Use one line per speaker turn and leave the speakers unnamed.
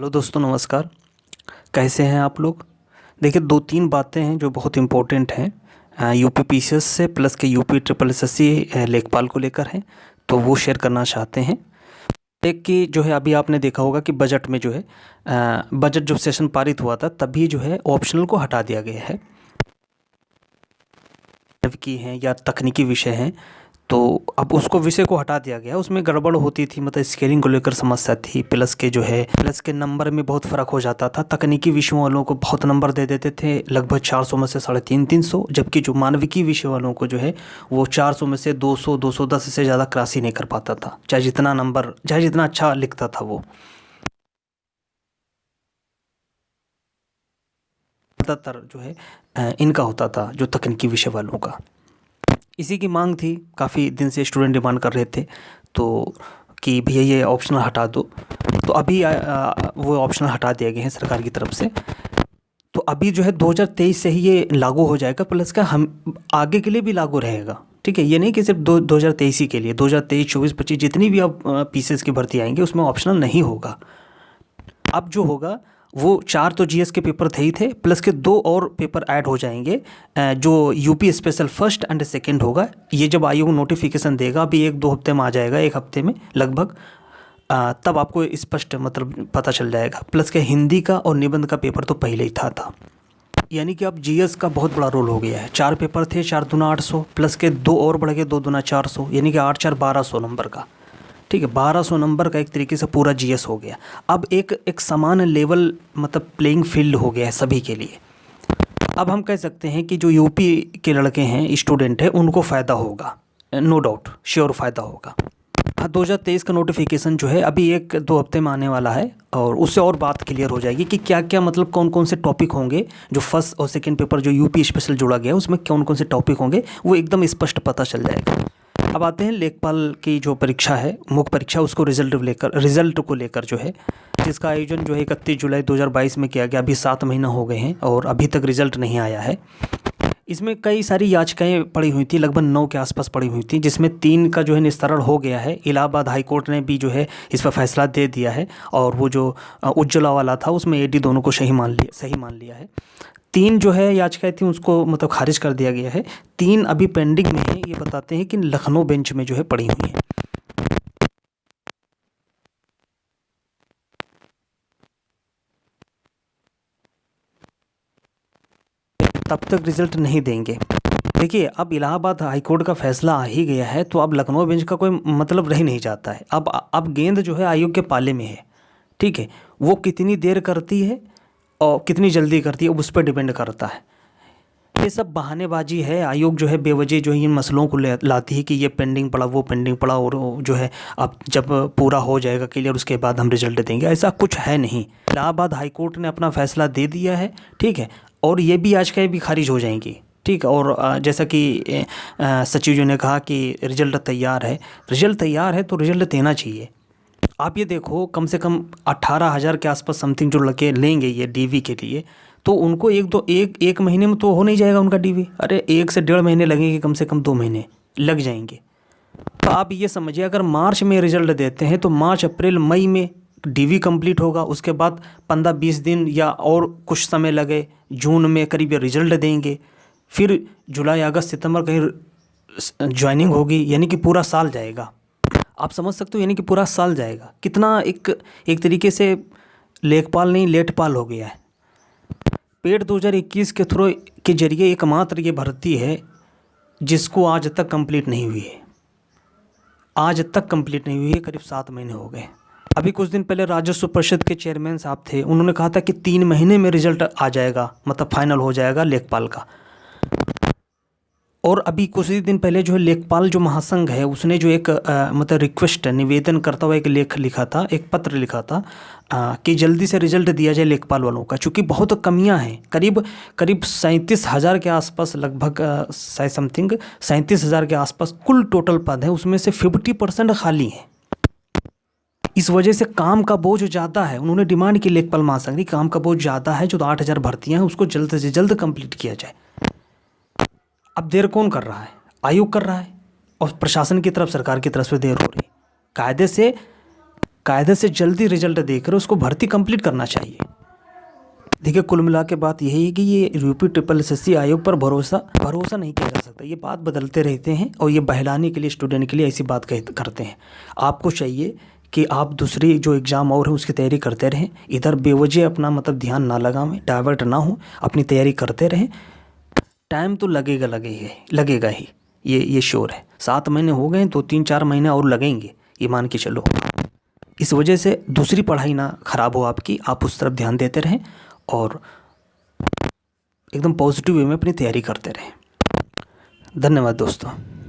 Hello दोस्तों, नमस्कार। कैसे हैं आप लोग? देखिए, दो तीन बातें हैं जो बहुत इम्पोर्टेंट हैं यूपी पीसीएस से प्लस के यूपी ट्रिपल एसएससी लेखपाल को लेकर हैं, तो वो शेयर करना चाहते हैं। एक कि जो है अभी आपने देखा होगा कि बजट में जो है बजट जब सेशन पारित हुआ था तभी जो है ऑप्शनल को हटा दिया गया है की हैं या तकनीकी विषय हैं, तो अब उसको विषय को हटा दिया गया। उसमें गड़बड़ होती थी, मतलब स्केलिंग को लेकर समस्या थी, प्लस के जो है प्लस के नंबर में बहुत फ़र्क हो जाता था। तकनीकी विषयों वालों को बहुत नंबर दे देते थे, लगभग 400 में से 350, जबकि जो मानविकी विषय वालों को जो है वो 400 में से 200 210 से ज़्यादा क्रॉस ही नहीं कर पाता था, चाहे जितना नंबर, चाहे जितना अच्छा लिखता था वो। ज़्यादातर जो है इनका होता था, जो तकनीकी विषय वालों का। इसी की मांग थी, काफ़ी दिन से स्टूडेंट डिमांड कर रहे थे तो कि भैया ये ऑप्शनल हटा दो। तो अभी वो ऑप्शनल हटा दिए गए हैं सरकार की तरफ से। तो अभी जो है 2023 से ही ये लागू हो जाएगा, प्लस का हम आगे के लिए भी लागू रहेगा। ठीक है, ये नहीं कि सिर्फ 2023 ही के लिए, 2023 24 25 जितनी भी अब पीसीएस की भर्ती आएंगे उसमें ऑप्शनल नहीं होगा। अब जो होगा वो 4 तो जीएस के पेपर थे ही थे, प्लस के 2 और पेपर ऐड हो जाएंगे जो UP special first and second होगा। ये जब आयोग नोटिफिकेशन देगा, अभी 1-2 हफ्ते में आ जाएगा, 1 हफ्ते में लगभग, तब आपको स्पष्ट मतलब पता चल जाएगा। प्लस के हिंदी का और निबंध का पेपर तो पहले ही था। यानी कि अब जीएस का बहुत बड़ा रोल हो गया है। 4 पेपर थे, 4 दूना 800, प्लस के 2 और बढ़ गए, 2 दूना 400, यानी कि 8 4 1200 नंबर का। ठीक है, 1200 नंबर का एक तरीके से पूरा जीएस हो गया। अब एक समान लेवल, मतलब प्लेइंग फील्ड हो गया है सभी के लिए। अब हम कह सकते हैं कि जो यूपी के लड़के हैं, स्टूडेंट हैं, उनको फ़ायदा होगा, नो डाउट, श्योर फ़ायदा होगा। हाँ, 2023 का नोटिफिकेशन जो है अभी 1-2 हफ्ते में आने वाला है, और उससे और बात क्लियर हो जाएगी कि क्या क्या, मतलब कौन कौन से टॉपिक होंगे। जो फर्स्ट और सेकंड पेपर जो यूपी स्पेशल जोड़ा गया है उसमें कौन कौन से टॉपिक होंगे, वो एकदम स्पष्ट पता चल जाएगा। अब आते हैं लेखपाल की जो परीक्षा है, मुख्य परीक्षा, उसको रिजल्ट को लेकर जो है, जिसका आयोजन जो है 31 जुलाई 2022 में किया गया। अभी 7 महीना हो गए हैं और अभी तक रिजल्ट नहीं आया है। इसमें कई सारी याचिकाएं पड़ी हुई थी, लगभग 9 के आसपास पड़ी हुई थी, जिसमें 3 का जो है निस्तारण हो गया है। इलाहाबाद हाई कोर्ट ने भी जो है इस पर फैसला दे दिया है, और वो जो उज्ज्वला वाला था उसमें एडी दोनों को सही मान लिया है। 3 जो है याचिकाएं थी उसको मतलब खारिज कर दिया गया है। 3 अभी पेंडिंग में है, ये बताते हैं कि लखनऊ बेंच में जो है पड़ी हुई है। तब तक रिजल्ट नहीं देंगे। देखिए, अब इलाहाबाद हाईकोर्ट का फैसला आ ही गया है, तो अब लखनऊ बेंच का कोई मतलब रह नहीं जाता है। अब गेंद जो है आयोग के पाले में है। ठीक है, वो कितनी देर करती है और कितनी जल्दी करती है, उस पर डिपेंड करता है। ये सब बहानेबाजी है। आयोग जो है बेवजह जो है इन मसलों को लाती है कि ये पेंडिंग पड़ा, वो पेंडिंग पड़ा, और जो है अब जब पूरा हो जाएगा क्लियर उसके बाद हम रिजल्ट देंगे। ऐसा कुछ है नहीं। इलाहाबाद हाईकोर्ट ने अपना फैसला दे दिया है। ठीक है, और ये भी याचिकाएं भी खारिज हो जाएंगी। ठीक है, और जैसा कि सचिव जी ने कहा कि रिजल्ट तैयार है, रिजल्ट तैयार है तो रिजल्ट देना चाहिए। आप ये देखो, कम से कम 18,000 के आसपास समथिंग जो लड़के लेंगे ये डीवी के लिए, तो उनको एक महीने में तो हो नहीं जाएगा उनका डीवी। अरे 1 से 1.5 महीने लगेंगे, कम से कम 2 महीने लग जाएंगे। तो आप ये समझिए, अगर मार्च में रिजल्ट देते हैं तो मार्च अप्रैल मई में डीवी कंप्लीट होगा, उसके बाद 15-20 दिन या और कुछ समय लगे, जून में करीब रिजल्ट देंगे, फिर जुलाई अगस्त सितंबर कहीं ज्वाइनिंग होगी, यानी कि पूरा साल जाएगा। आप समझ सकते हो, यानी कि पूरा साल जाएगा। कितना एक तरीके से लेखपाल नहीं लेटपाल हो गया है। पेड 2021 के थ्रू के जरिए एकमात्र ये भर्ती है जिसको आज तक कंप्लीट नहीं हुई है। आज तक कंप्लीट नहीं हुई है, करीब 7 महीने हो गए। अभी कुछ दिन पहले राजस्व परिषद के चेयरमैन साहब थे, उन्होंने कहा था कि 3 महीने में रिजल्ट आ जाएगा, मतलब फाइनल हो जाएगा लेखपाल का। और अभी कुछ ही दिन पहले जो है लेखपाल जो महासंघ है उसने जो एक मतलब रिक्वेस्ट, निवेदन करता हुआ एक लेख लिखा था, एक पत्र लिखा था कि जल्दी से रिजल्ट दिया जाए लेखपाल वालों का, क्योंकि बहुत कमियां हैं। करीब 37,000 के आसपास, लगभग समथिंग 37,000 के आसपास कुल टोटल पद हैं, उसमें से 50% खाली हैं। इस वजह से काम का बोझ ज़्यादा है। उन्होंने डिमांड की लेखपाल महासंघ ने, काम का बोझ ज़्यादा है, जो 8,000 भर्तियाँ हैं उसको जल्द से जल्द कंप्लीट किया जाए। अब देर कौन कर रहा है? आयोग कर रहा है, और प्रशासन की तरफ, सरकार की तरफ से देर हो रही है। कायदे से कायदे से जल्दी रिजल्ट देकर उसको भर्ती कंप्लीट करना चाहिए। देखिए, कुल मिला के बात यही है कि ये यूपी ट्रिपल एसएससी आयोग पर भरोसा नहीं किया जा सकता। ये बात बदलते रहते हैं और ये बहलाने के लिए स्टूडेंट के लिए ऐसी बात करते हैं। आपको चाहिए कि आप दूसरी जो एग्ज़ाम और है उसकी तैयारी करते रहें, इधर बेवजह अपना मतलब ध्यान ना लगाएं, डाइवर्ट ना हो, अपनी तैयारी करते रहें। टाइम तो लगेगा ही, ये श्योर है। 7 महीने हो गए तो 3-4 महीने और लगेंगे, ये मान के चलो। इस वजह से दूसरी पढ़ाई ना ख़राब हो आपकी, आप उस तरफ ध्यान देते रहें और एकदम पॉजिटिव वे में अपनी तैयारी करते रहें। धन्यवाद दोस्तों।